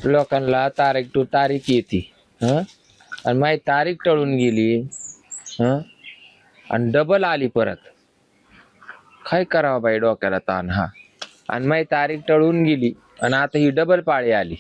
लोकांना तारीख टू तारीख येते आणि माझी तारीख टळून गेली आणि डबल आली परत. काय करावं बाई डोक्याला ताण हा. आणि माझी तारीख टळून गेली आणि आता ही डबल पाळी आली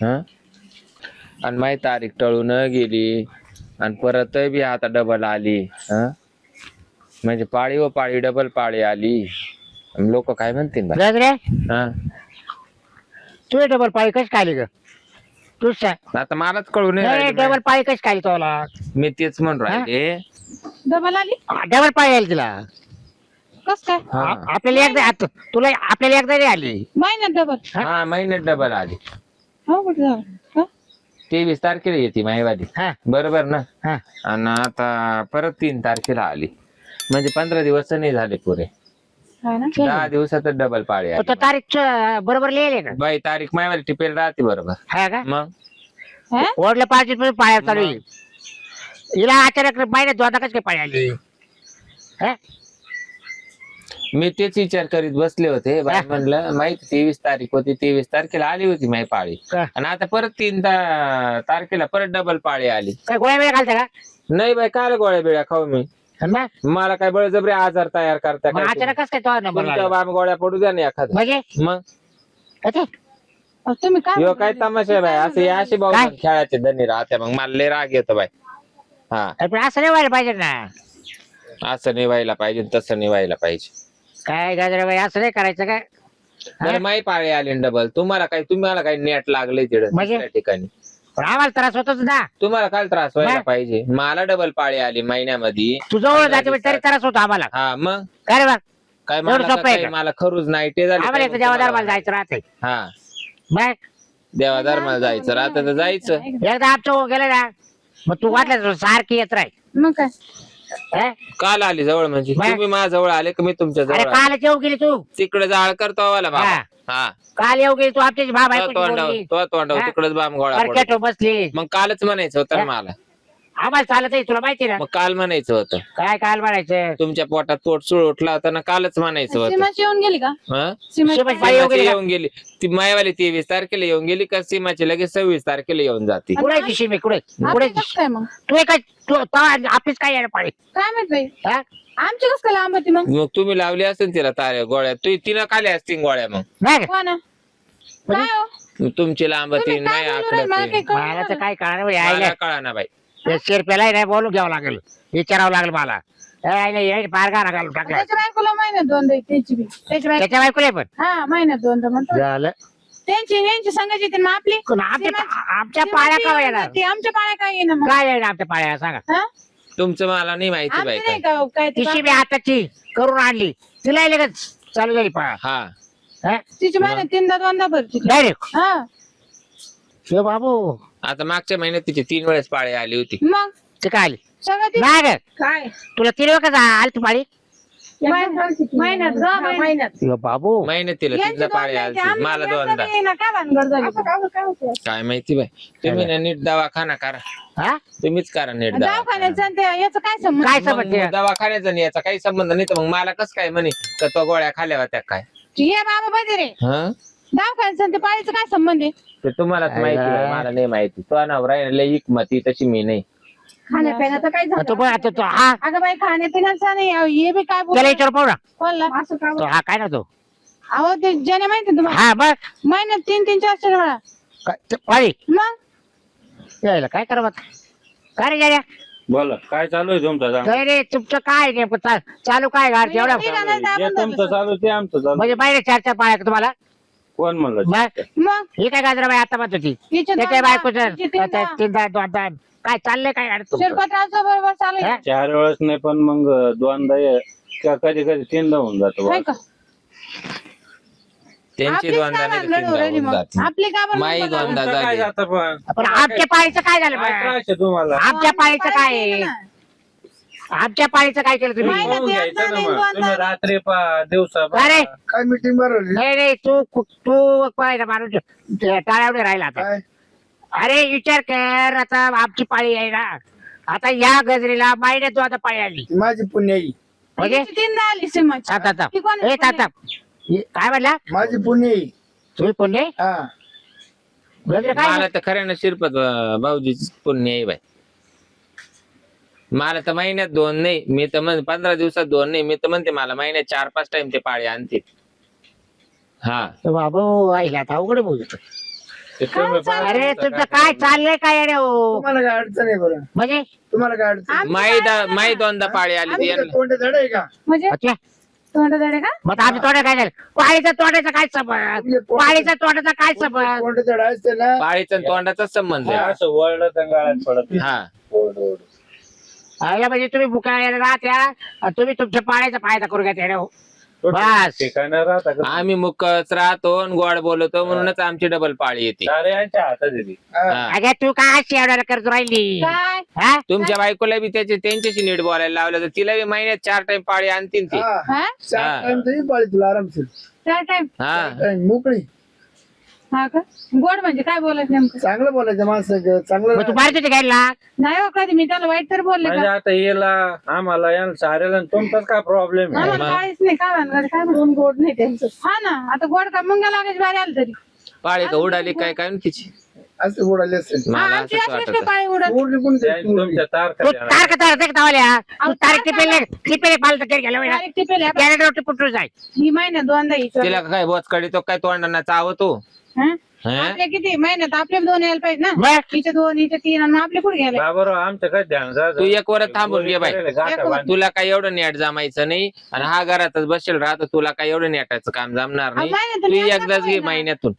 आणि माझी तारीख टळून गेली आणि परत बी आता डबल आली म्हणजे पाळी व पाळी डबल पाळी आली. लोक काय म्हणतील तू डबल पाळी कशी खाली ग? तू सांग आता मलाच कळून डबल पाळी कशी खाली तुला? मी तेच म्हणून राहिले. डबल आली डबल पाळी आली तिला. कस काय आपल्याला एकदा तुला आपल्याला एकदा नाही आली. महिन्यात डबल? हा महिन्यात डबल आली. हो कुठे झालं? 23 तारखेला येते माईवाली बरोबर ना. आणि आता परत 3 तारखेला आली म्हणजे 15 दिवस नाही झाले पुरे. 10 दिवसातच डबल पाळी आली. तारीख बरोबर लिहिले का बाई? तारीख माईवाली टिपेल राहते बरोबर. हा का? मग ओढलं पाहिजे पाया चालू आहे. हिला अचानक महिन्यात दोनदा कशी काय पाळी आली? मी तेच विचार करीत बसले होते. बाई म्हणलं माहिती 23 तारीख होती, 23 तारखेला आली होती माई पाळी आणि आता परत 3 तारखेला परत डबल पाळी आली. काय गोळ्या वेळा घालता का? नाही बाई काय गोळ्या बिळ्या खाऊ मी? मला काय बळजबरी आजार तयार करता काय? अचानक कसं काय तो नंबर तुमच्या बाम गोळ्या पडू द्या ना एखाद्या. म्हणजे मग तुम्ही काय यो काय तमाशा आहे बाई? असे असे भाऊ खेळायचे धनी राहते. मग मला लय राग येतो बाई. हा असं नाही व्हायला पाहिजे ना. असं नाही व्हायला पाहिजे, तसं नाही व्हायला पाहिजे. काय गाजरा बाई असं नाही करायचं काय? बरं माई पाळी आली डबल. तुम्हाला काही नेट लागले तिकडे ठिकाणी? आम्हाला त्रास होतोच ना. तुम्हाला काय त्रास व्हायला पाहिजे? मला डबल पाळी आली महिन्यामध्ये. तू जवळ जाते तरी त्रास होतो आम्हाला. हा मग काय रे बा? काय मला खरूच नाही ते झालं. आम्हाला देवाधर्माला जायचं राहते. हा मग देवाधर्माला जायचं राहतं तर जायचं. एकदा आमचं गेलं ना मग तू वाटलं सारखी येत राही. मग काय काल आली जवळ म्हणजे तुम्ही माझ्या जवळ आले की मी तुमच्या अरे जवळ? काल येऊ गेली तू. तिकडे जाळ करतो वाला बाबा. हा काल येऊ गेली तू आमच्याची भाव तो तोंडावर तिकडेच बाम गोळा बसली. मग कालच म्हणायचं होतं ना मला. आम्हाला चालत आहे तुला माहिती ना. मग काल म्हणायचं होतं. काय काल म्हणायचं? तुमच्या पोटात पोट सुळ उठला होता ना कालच म्हणायचं होतं. सीमाची येऊन गेली का? सीमाची येऊन गेली. ती मायवाली 23 तारखेला येऊन गेली का सीमाची लगेच 26 तारखेला येऊन जाते. कुठे दिशी मी कुठे काय मग तू काय ऑफिस काय यायला पाहिजे काय माहित बाई? आमची कस काय लांब होती? मग तुम्ही लावली असेल तिला ताऱ्या गोळ्या. तिनं खाली असतील गोळ्या. मग नाही हो ना. काय हो? तुमची लांब तुम्ही काय बोलू राहिले? मला काही कळलं मला तर नाही. काय कळणार कळा ना बाई. शेरप्याला नाही बोलून घ्यावं लागेल. विचारावं लागेल मला. पार गाणं घालून टाकला त्याच्या बायकोला महिन्यात दोनदा येते त्याची बी. त्याच्या बायको त्याच्या बायकोला पण हा महिन्यात दोनदा म्हणतो. झालं. त्यांची संघाची येते मग आपली. आमच्या पाळ्या काय येणार? आमच्या पाळ्या काय येणार मग? काय येणार आमच्या पाळ्या सांगा? हा? तुमचं मला नाही माहिती आमचं बाई. नाही का काय ते तिची मी हाताची करून आणली. तिला लगेच चालू झाली पाळा. हा तिची महिन्यात 3दा 2दा भरती. डायरेक्ट हा बाबू. आता मागच्या महिन्यात तिची 3 वेळेस पाळी आली होती. मग ते काय आली सगळं ते नाही ग. काय तुला 3 वेळा का आली ती पाळी? महिन्यात ग महिन्यात बाबू महिन्यात तिला तिथं पाळी आली. मला 2दा. काय भानगड झाली? काय माहिती बाई. तुम्ही ना नीट दवाखाना करा. हा तुम्हीच करा नीट दवाखान्याचा आणि ते याचं काय संबंध? काय समज मग दवाखान्याचा आणि याचा काही संबंध नाही. तर मग मला कस काय म्हणे का तो गोळ्या खाल्या होत्या काय? ये बाबा बदरे दवाखान्याचा आणि ते पाळीचा काय संबंध आहे? ते तुम्हालाच माहिती आहे, मला नाही माहिती. तो नवरा लय हिकमती तशी मी नाही. खाण्यापिण्याचं काय झालं? आता तो हा अगं बाई खाण्यापिण्याचा नाही हे बी काय त्याला विचार पाहू ना. बोलला असं काय? तो हा काय ना तो अहो ते ज्याने माहिती तुम्हाला हा बघ महिन्यात 3-3, 4-4 वेळा. पाळी मग यायला काय करा काय रे जाण्या? बोला काय चालू आहे तुमचं? काय रे तुमचं काय नेमकं चालू काय घाट एवढा जे तुमचं चालू ते आमचं चालू. म्हणजे बाहेर 4-4 पाळ्या का तुम्हाला? कोण म्हणलं? मग ही काय गाजराबाई आता म्हणत होती तिच्या त्याच्या बायको तिच्या 3दा 2दा काय चाललंय काय गाडी तुमचं? शिरपतरावचं बरोबर चालू आहे. 4 वेळेस नाही पण मग 2दा कधी कधी 3दा होऊन जातो. हाय का? त्यांची आपलीच 2दा काय नाही भानगड होऊ राहिली मग? आपली का बरं माई म्हणतो? 2दा काय झाली. जातं पण? पण आमच्या पाळीचं काय झालं काय बा? त्रास आहे तुम्हाला? आमच्या पाळीचं काय आहे? आमच्या पाळीचं काय केलं तुम्ही? महिन्यात पाहून घ्यायचं ना एकदा मग. नाही, तुम्ही रात्री दिवसा अरे काय मीटिंग भरवली नाही नाही तू पाहिजे माणूस टाळ्यावर राहिला आता. काय अरे विचार कर आता आमची पाळी आहे ना. आता या गजरीला महिन्यात आता पाळी आली ती माझी पुण्याई म्हणजे तिची 3दा आली सीमाची. आता ती कोणाची आता काय म्हणला माझी पुण्याई तुम्ही पुणे? हा गजरे काय मला तर खरं ना शिरपत भाऊजीच पुण्य आहे बाई. मला तर महिन्यात 2 नाही, मी तर म्हणते 15 दिवसात 2 नाही, मी तर म्हणते मला महिन्यात 4-5 टाइम ते पाळी आणते. हा बाबू आईला आता अवघड बोलतो. ते तुम्ही पाहा अरे तुमचं तुमचं काय चाललंय काय रे हो? तुम्हाला काय अडचण आहे बरं? म्हणजे तुम्हाला काय अडचण? माई 2दा पाळी आली ती यांना. कोणते झाड आहे का? म्हणजे अच्छा, तोंडाकडे का? मग आमच्या तोड्या काय झालं? पाळीचा तोड्याचा काय संबंध? पाळीचा तोड्याचा काय संबंध? कोणते झाड असते ना? पाळीचा आणि तोंडाचा संबंध ते आहे. असं वळलं तर गाळात पडत. हा आईला म्हणजे तुम्ही बुकायला राहत्या आणि तुम्ही तुमच्या पाळ्याचा फायदा करू घ्या त्याने. बस. ठिकाणं राहता का? आम्ही मुकच राहतो आणि गोड बोलतो म्हणूनच आमची डबल पाळी येते. सारे यांच्या हातात आहे ती. हा. अगे तू काय शेवड्याला करत राहिली? काय? हा? तुमच्या बायकोला बी त्यांच्याशी नीट बोलायला लावलं तर तिला बी महिन्यात 4 टाइम पाळी आणतील ती. हा. हा? 4 टाइम तरी पाळी तुला आरामशीर. 4 टाइम. हा टाइम मोकळी. हा का? गोड म्हणजे काय बोलायचं नेमकं? चांगलं बोलायचं माणसं चांगलं. मग तू मारत होती घ्यायला? नाही हो कधी मी त्याला वाईट तर बोलले म्हणजे का? आता याला आम्हाला यांना साऱ्याला तुमचाच काय प्रॉब्लेम आहे? आम्हाला काहीच नाही काय म्हणणार काय म्हणून गोड नाही त्यांचं. हा ना आता गोड का मुंगा लागायची बारी आली तरी. पाळी का उडाली काय काय तिची असं बोलायला असेल. हा, मला आमची असंच अशी कसं वाटत. पाळी उडत? उडली कोणी त्या- तुमच्या तारखा तू द्या. तारखा तारखा धावल्या तू तारीख टिपेले पाहिलं तर गेला डायरेक्ट टिपेल आहे. कॅरेट रोटी पुटू जाय. ही महिन्यात 2दा यायचं. तिला काय बोच तो काय तोंडाना चावतो. हं? हं? आपल्या किती महिन्यात आपले 2 यायला पाहिजे ना. बरं. हिचे 2 हिचे 3 आणि मग आपले कुठे गेले? बाबराव आमचं काय ध्यान राहतं. तू एक वर थांबून घे बाई. गाठा बांध. तुला काय एवढं नेट जमायचं नाही आणि हा घरातच बसेल राहतो. तुला काय एवढं नेटाचं काम जमणार नाही. महिन्यातून तू एकदा एकदाच घे होईना. महिन्यातून.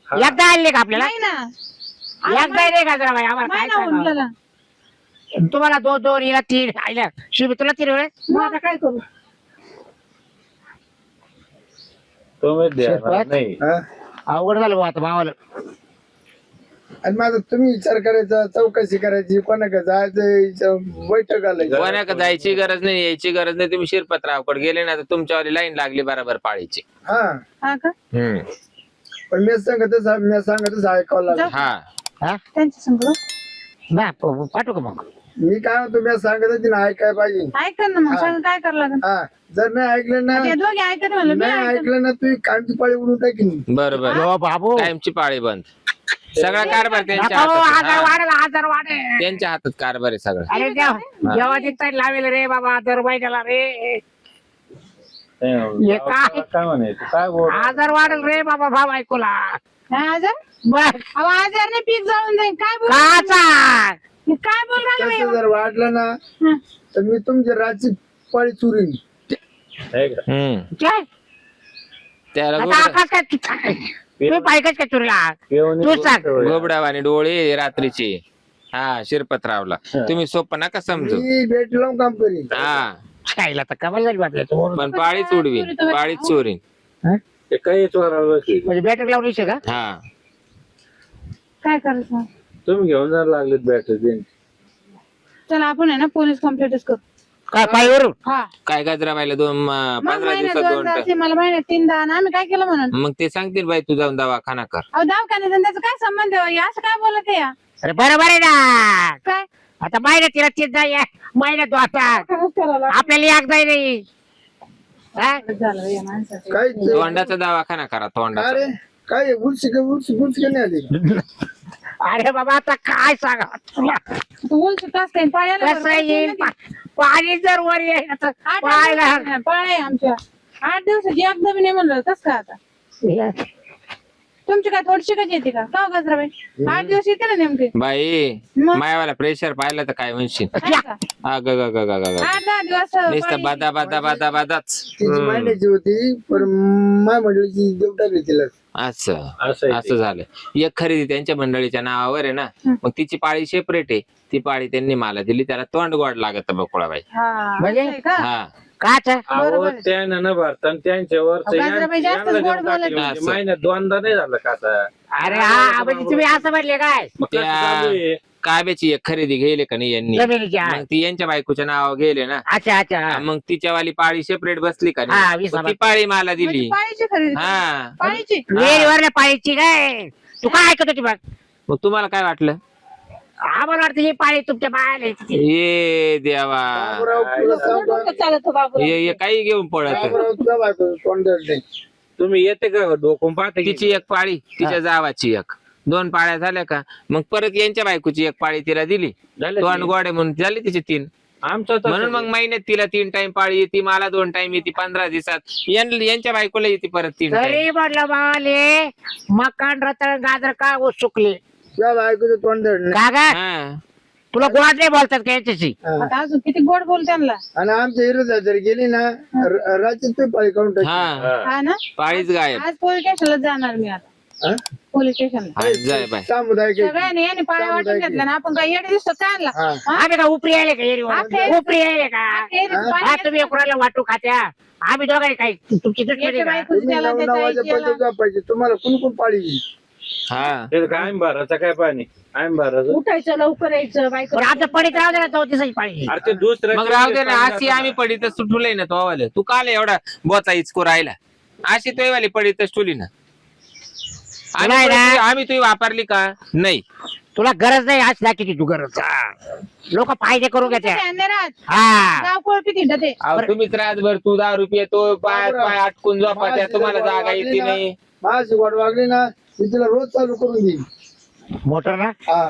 एकदा आणले का आपल्याला? नाही ना. एकदा नाही का जरा बाई आम्हाला काय महिना होऊन सांगावं? गेला. तुम्हाला 2 हिला 3 आयला शिबी तुला 3 वेळेस मग आता काय करू? तुम्ही ध्यान शिरपत? नाही. हा? अवघड झालं बुवा आता भावाला. आणि माझा तुम्ही विचार करायचा चौकशी करायची कोणाकडे जायचं बैठक आलाय. कोणाक जायची गरज नाही, यायची गरज नाही. तुम्ही शिरपतरावकडे गेले ना तर तुमच्यावाली लाईन लागली बरोबर पाळीची. हा हा का? पण मी सांगतच ऐकावं लागलं. हा हा त्यांच्या संग ना पाठवू का मग? मी काय म्हणतो मी सांगतच ना ऐकाय पाहिजे. ऐका ना मग सांग काय करावं लागेल? हा जर नाही ऐकलं ना ते दोघे ऐकत म्हणलं मी नाही ऐकत. ऐकलं ना तू कांची पाळी उडून टाकीन. बरोबर. हो बाबू कायमची पाळी बंद. सगळा कारभार त्यांच्या नको, हातात. आजार हा. वाढेल आजार वाढेल. त्यांच्या हातात कारभार आहे सगळं. अरे जेव्हा तिथं लावेल रे बाबा दर महिन्याला रे काय? काय म्हणायचं काय बोल आजार वाढेल रे बाबा भाव ऐकूला. काय आजार? बस अहो आजारने पीक जळून जाईल. काय बोल काचा काय बोल राहिला तसं जर वाटलं ना हं. तर मी तुमची रातची पाळी चुरीन. काय त्याला आता गोबडा- आकाश काय तुम्ही पाहिजेच काय चुरीला तू सांग. गोबडावानी डोळे रात्रीचे. हा शिरपतरावला तुम्ही सोपं नका समजू. मी भेट लावून काम करीन. हा खायला तर कमाल झाली वाटलं पण पाळीच उडवीन, पाळीच चोरीन. ते काही चोराला बसली. म्हणजे बॅटरी लावून येशील का? हा काय करायचं? तुम्ही घेऊन जायला लागलेत बॅटरी. चला आपण आहे ना पोलीस कंप्लेंटच करू. काय पायवरून? हा काय गजरा बायला 15 महिन्यात दिवसात 2दा 2 असे, मला महिन्यात 3दा आणि आम्ही काय केलं म्हणून? मग ते सांगतील बाई तू जाऊन दवाखाना कर. अहो दवाखान्यात आणि त्याचा काय संबंध आहे? हे असं काय बोलत आहे या? अरे बरोबर आहे ना. काय आता महिन्यात तिला 3 जाय महिन्यात तू आता खरंच करायला आपल्याला एक जाय नाही. हा? झालं या माणसाचं. काय तोंडाचा दवाखाना करा तोंडाचा. अरे काय गुडशी नाही आली. अरे बाबा आता काय सांगा तुला तू बोलतो तास काही पाळ्याला कसं येईल पाणी जर वर येईल तर पाहायला पाळे आमच्या 8 दिवसाची एकदा बी नाही म्हणलं कस का आता तुमची काय थोडीशी कशी येते का का गजराबाई 8 दिवस येते ना नेमके बाई मग? मायावाला प्रेशर पाहिलं तर काय म्हणशील. आहे का? ग ग ग ग ग ग. 8-10 दिवस नुसतं पाळी. बादा बादा बादा बादाच. तिची महिन्याची होती पण माय मंडळीची देव टाकली तिला. असं असं असं झालं. एक खरेदी त्यांच्या मंडळीच्या नावावर आहे ना. मग तिची पाळी सेपरेट आहे. ती पाळी त्यांनी मला दिली. त्याला तोंड गोड लागत बकुळाबाई. हा म्हणजे? असं आहे का? हा काच बरोबर आहे. त्यानं न भरता त्यांच्यावर गजराबाई जास्तच गोड बोलत नाही. महिन्यात 2दा नाही झालं का आता. अरे हा म्हणजे तुम्ही असं म्हणले काय मग कसं चालू आहे? काब्याची एक खरेदी गेले का नाही यांनी. जमिनीच्या मग ती यांच्या बायकोच्या नावावर गेले ना. अच्छा अच्छा मग तिच्यावाली पाळी सेपरेट बसली का हा, नाही. वीस मग ती पाळी मला दिली. म्हणजे पाळीची खरेदी हा पाळीची वेळीवरल्या पाळीची काय तू काय ऐकत होती बघ मग तुम्हाला काय वाटलं. आम्हाला वाटतं ही पाळी तुमच्या बाळाला ये देवा बाबूराव तुला सांगतो, डोकं चालत होतं बाबू. ये काही घेऊन पळत. बाबूराव तुला बायको तोंड धरते. तुम्ही येते का डोकून पाहते की? तिची एक पाळी तिच्या जावाची एक 2 पाळ्या झाल्या का मग परत यांच्या बायकोची 1 पाळी तिला दिली झाले 2 गोडे म्हणून झाली तिची 3 आमचं तसंच म्हणून मग आहे. महिन्यात तिला 3 टाइम पाळी येते मला 2 टाइम येते 15 दिवसात यांच्या बायकोला येते परत 3 टाइम तरी म्हटलं माले मकान रताळ गाजर का ऊस सुकले तुझ्या बायकोचं तोंड धरलं. का ग तुला गोड नाही बोलतात का याच्याशी हा. आता अजून किती गोड बोल त्यांना. आणि आमच्या हिरो जर गेली ना राज्यात तू पाळी काउंट हा हा ना पाळीच गायब आज पोलीस स्टेशनला जाणार मी आता पोलीस स्टेशनला हा, जाय बाय सामुदायिक सगळ्यांनी यांनी पाया वाटून घेतला ना आपण काय येडे दिसतो काय आणला हा. आम्ही का उपरी आले का एरी उपरी आले का हा तुम्ही एकराला वाटू खात्या आम्ही दोघांनी काय तुमची दुश्मनी का? तुम्ही 9 वाजेपर्यंत झोपायचे तुम्हाला कुण पाळी हा ते काय आम्ही भरायचं काय पाणी आम्ही भरायचं उठायचं लवकर यायचं बायको पण आता पडीत राहू दे ना 34 पाळी अरे ते दुसरं मग राहू दे ना अशी आम्ही पडीतच तुटुलय ना तो आवाले तू काल एवढा बोचा इचको राहिला अशी तो वाली पडीतच तुली ना नाही ना. आम्ही तुझी वापरली का नाही तुला गरज नाही आज दाखवली तू गरज लोक फायदे करून घेते हा गाव कोळपी तिंड ते अहो तुम्हीच रातभर तू 10 रुपये तो पायात पाय अटकून झोपा त्या तुम्हाला जागा येते नाही माझी वाट वागली ना मी तिला रोज चालू करून देईन मोटर ना हा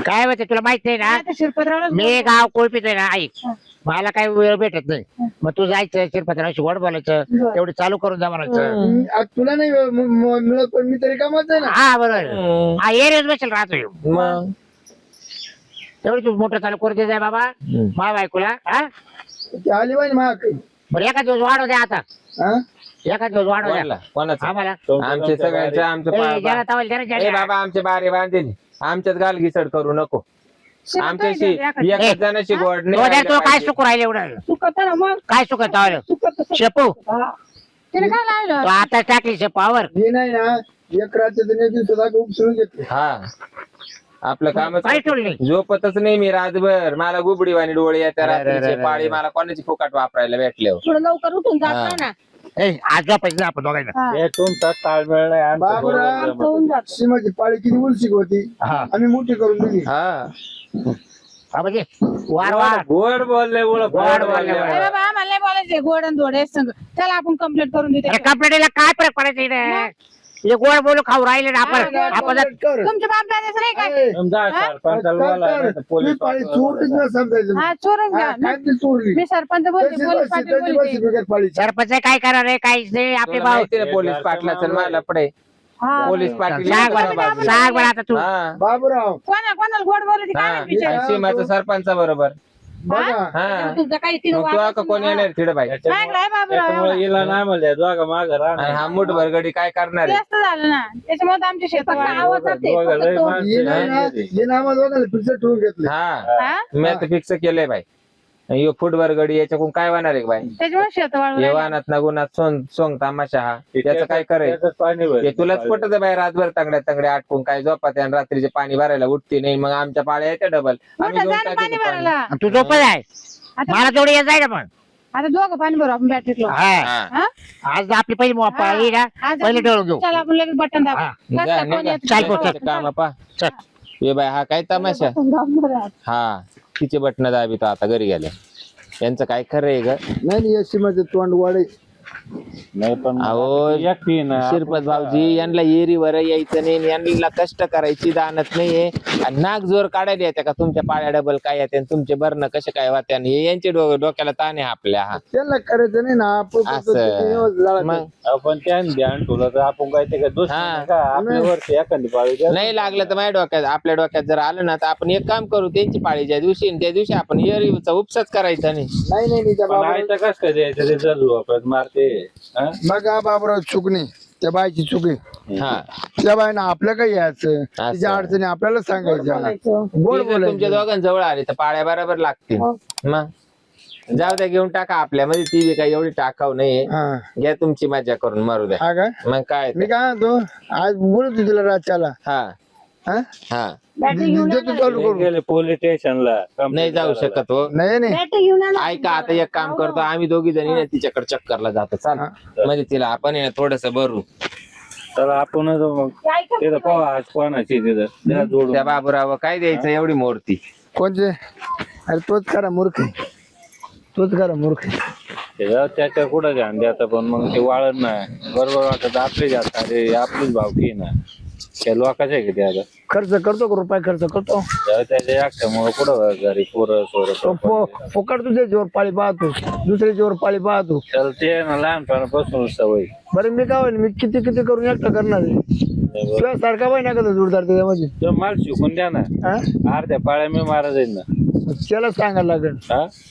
काय माहिती तुला माहित नाही ना शिरपतराव मी गाव कोळपीतोय ना ऐक मला काही वेळ भेटत नाही मग तू जायचं शिरपत्राशी गोड बोलायचं तेवढं चालू करून जा म्हणायचं आज तुला नाही मिळत पण मी तरी कामाच आहे ना हा बरोबर हा एरियात बसेल राहतोय मग तेवढी तू मोटर चालू करून दे जाय बाबा मा बायकोला हा ती आली पाहिजे महाग बरं एका दिवस वाढव द्या आता हा एका दिवस वाढव द्या कोणाला कोणाचं आम्हाला आमचे सगळ्यांचे आमचे जरा तावल जरा ए जरा बाबा आमचे बारे बांधेल आमच्यात गाल घिसड करू नको आमच्याशी एका जणाशी गोड नाही तो राहिलं काय पाहिजे. सुकू राहिले एवढं चुकत ना मग काय सुकत शेपू तिने काय लावलं तो आता टाकली शेपावर हे नाही ना एक रात्री सुद्धा उपसरून घेतले हा आपलं कामच काय ठेवलं झोपतच नाही मी रातभर मला गुबडीवाणी डोळे येत्या रात्रीचे पाळी मला कोणाची फुकट वापरायला भेटले थोडं लवकर उठून जात ना आज झोपायचं आपण दोघांना हे तुमचा ताळमेळ नाही आमचं बाबूराव. बरोबर होऊन जात सीमाची पाळी किती उलसिक होती हा आम्ही मोठी करून दिली हा हा म्हणजे वार वार गोड बोलले गोड बोलले. अरे बाबा आम्हाला नाही बोलायचे गोड आणि धोडे संग चला आपण कंप्लीट करून देते कंप्लेंटला काय फरक पडायचं इकडे? हे गोड बोलू खाऊ राहिले ना आपण आपण जर- कर. तुमच्या बाप दादाच नाही काय ए, समजा सरपंचाला कर, बोला, कर. नाही तर पोलीस ती पाळी पाठवा. चोरीच न समजायचं हा चोरून घ्या हा, काय ती चोरली मी सरपंच बोलते तशी पोलीस बसली, पाटील तशी बोलते बसली बिगर पाळीची. सरपंच काय करणार आहे काहीच नाही आपले तुला भाऊ माहिती ना पोलीस पाटलाचं मला पडे हा. पोलीस पाटील सांग बरं सांग बरं आता तू हा बाबूराव कोणाला गोड बोलते काय हा माहित विचार आणि सीमाचं सरपंच बरोबर बघा हा तुमचं काही तिघं मग तू वाटत का कोण येणार तिकडे बाई चांगलं आहे बाबूराव त्याच्यामुळे हिला नाही म्हणले दोघा माग आणि राहणार हा मुठ भरगडी काय करणार आहे जास्त झालं ना त्याच्यामुळे तर आमच्या शेतात आवाज जाते दोघं लय फक्त तो- माणसं ये नाही ना नाही. ये ना आम्हाला बघायला पिक्चर ठेवून घेतले हा हा? मी आता फिक्स केलंय बाई यो फुट भरगडी याच्याकडून काय होणार आहे बाई त्याच्यामुळे शेत वाळून येवानात नगुनात सोंग तामाशा हा त्याचं काय करायचं त्याच्यात पाणी भर. ते तुलाच पटत बाई रातभर तांगड्या आटकून काय झोपात आणि रात्रीचे पाणी भरायला उठते नाही मग आमच्या पाळ्या येते डबल आम्ही मोठं घेऊन जाणं पाणी टाकीतो पाणी. भरायला आणि तू झोपत आहे आता मला तेवढी येत जाय ना पण आता दोघं पाणी भरू आपण बॅटरीत हा. हा. आज आपली पहिली पाळी ना आज पहिले ठेवून घेऊ चला आपण लगेच बटन दाबू हा. कसं जा, कोण निघा. येतं? चाल, पोहोच. काम पा चल ये बाय हा काय तमाशा हा तिचे बटन दाबी तो आता घरी गेल्या यांचं काय खरं आहे ग नाही या सीमाचं तोंड वाढे नाही पण अहो एकटी ना शिरपत भाऊजी यांना एरीवर यायचं नाही यांना कष्ट करायची दानत नाहीये आणि नाक जोर काढायला येते का तुमच्या पाळ्या डबल काय येते आणि तुमचे बरणं कसे काय वाटते आणि हे यांचे डोक्याला ताण आहे आपल्या हा त्यांना करायचं नाही ना आपण फक्त असं. ते व्यवस्थित जाळायचं. मग आपण त्याने ध्यान ठेवलं तर आपण काय ते काय दोष हा. नाही का आपल्यावरती एखादी पाळी द्या. नाही लागलं तर माझ्या डोक्यात आपल्या डोक्यात जर आलं ना तर आपण एक काम करू त्यांची पाळी ज्या दिवशी आणि त्या दिवशी आपण एरीचा उपसाच करायचा नाही नाही त्या पण बाबा आयचं कस काय द्यायचं ते जर आपण मारते हा? बघा बाबराव चूक नाही त्या बायची चूक आहे हा त्या बायनं आपलं काही यायचं तिच्या अडचणी आपल्याला सांगायच्या गोड ती जर तुमच्या बोलायचं दोघांजवळ आली तर पाळ्या बरोबर लागतील मग जाऊ द्या घेऊन टाका आपल्यामध्ये ती बी काही एवढी टाकाव नाही हा घ्या तुमची मजा करून मारू द्या हा का मग काय मी ते. काय म्हणतो आज बोलतो तिला रातच्याला हा हा हा देतो चालू हे करू गेले पोलीस स्टेशनला नाही जाऊ शकत हो नाही नाही बॅटरी घेऊन आला ऐका आता एक काम करतो आम्ही दोघी जणी ना तिच्याकडे चक्करला जातो चाल म्हणजे तिला आपण आहे ना थोडस भरू तर आपणच मग तिथं पाहा आज कोणाची तिथं त्या जोडून त्या बाबूराव काय द्यायचं एवढी मूर्ती कोणचे अरे तोच खरा मूर्ख आहे. तोच खरा मूर्ख आहे. त्याच्या कुठं ध्यान द्यायचं पण मग ते वाळत नाही बरोबर वाटत आपले जात अरे आपलीच भावकी आहे ना त्या लोकांच्या आहे किती आता खर्च करतो का रुपये खर्च करतो तेव्हा त्याच्या एकट्यामुळे कुठं घरी पोरं तो सोरं फुकट तुझ्या जीवर पाळी पाहतो दुसऱ्या जीवर पाळी पाहतो त्याला ते आहे ना लहानपणापासून सवय बरं मी काय होईल मी किती किती करून एकटा करणार आहे तुझ्या सारखा पाहिजे ना का जोरदार त्याच्यामध्ये तो माल शिकून द्या ना हा? अर्ध्या पाळ्या मी मारा जाईल ना त्याला सांगायला लागेल हा